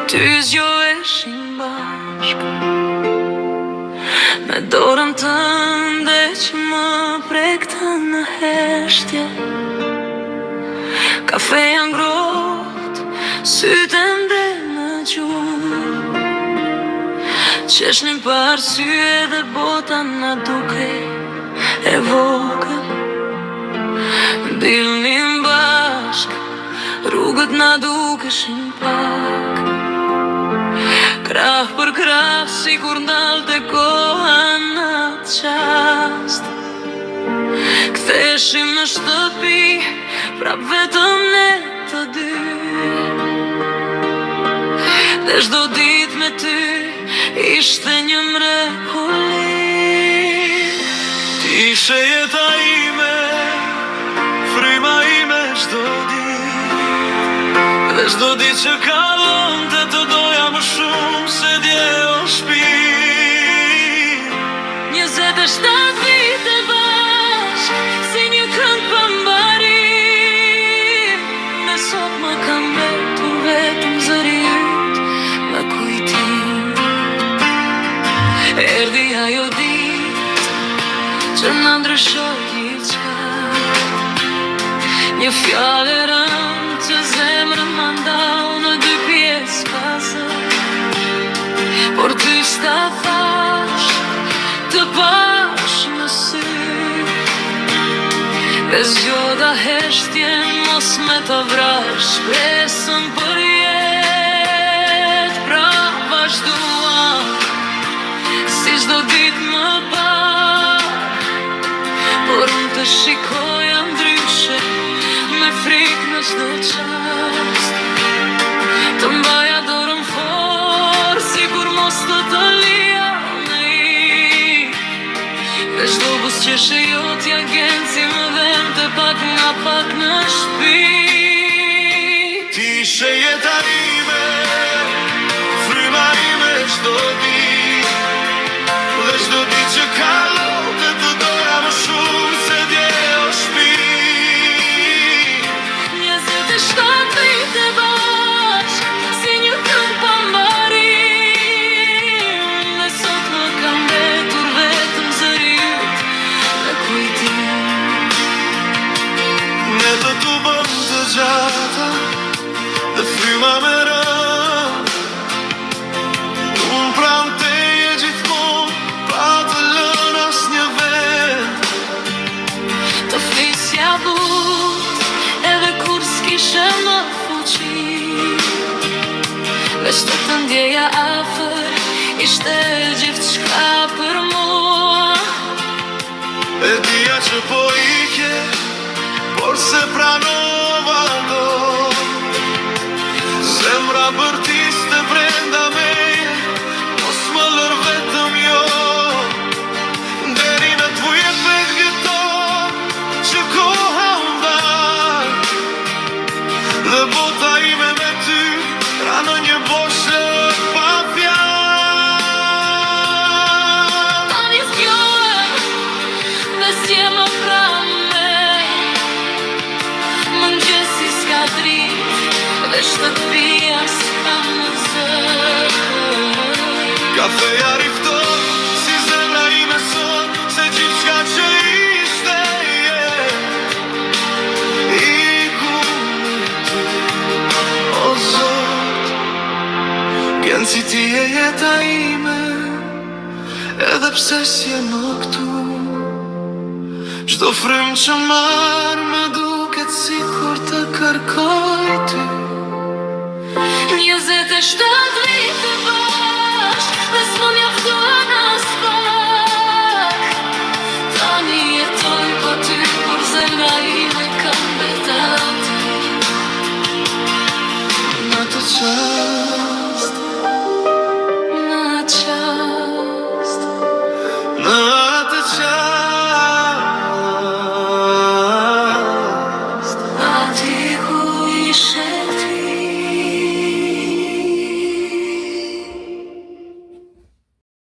Ty zgjoheshin bashk me dorën tënde që më prekte në heshtje. Kafeja ngrohtë, sytë endre në gjumë, qeshnin pa arsye dhe bota na duke e vogël. Dilnim bashk, rrugët na dukeshin pak, krah për krah, si kur ndalte koha në atë qast. Ktheheshim në shtëpi, prap vetëm ne të dy, dhe çdo ditë me ty ishte një mrekulli. Ti ishe jeta ime, fryma ime çdo ditë, dhe çdo ditë që kalonte të doja më shumë se dje o shpirt. 27 vite bashk, si një këngë pa mbarim, me sot më kam mbetur vetëm zëri yt me kujtim. Erdhi ajo ditë që na ndryshoi diçka, një fjalë e rëndë që zemrën ma ndau në dy pjesë pa zë. Por ty s'ta thash, të pash në sy, dhe zgjoda heshtjen mos me të vrash shpresën për jetë. Pra vazhduam si çdo ditë më parë, por unë të shikoja ndryshe me frikë në çdo çast. Të mbaja dorën fort, sikur mos të lija me ik, dhe çdo buzëqeshje jotja genci më dhem të pak nga pak në shtëpi. Ti ishe jeta ime, fryma ime çdo ditë, dhe çdo ditë që kalonte të doja më shumë se dje o shpirt. 27 vite bashk, si një këngë pa mbarim, dhe sot më kam mbetur vetëm zëri yt me kujtim. Ne të bëm të gjata dhe fryma me rënd, unë pranë teje gjithmonë pa të lënë asnjë vend. Të flisja but edhe kur s'kishe më fuqi, veç të ndjeja afër, ishte gjithçka për mua. E dija që po ike, por se pranova do, zemra bërtiste brenda meje, mos më lër vetëm jo. Deri në t'vuje pek jeton, që koha ndaj, dhe bota ime me ty ra në një boshe pa fjalë. Tani zgjohem dhe s'je më pranë, mëngjesi s'ka dritë dhe shtëpia s'ka më zë. Kafeja rifton si zemra ime sot, se gjithçka që ishte iku ty, o Zot. Genci ti e jeta ime, edhe pse s'je më këtu, çdo frymë që marr më duket sikur të kërkoj ty. 27 vite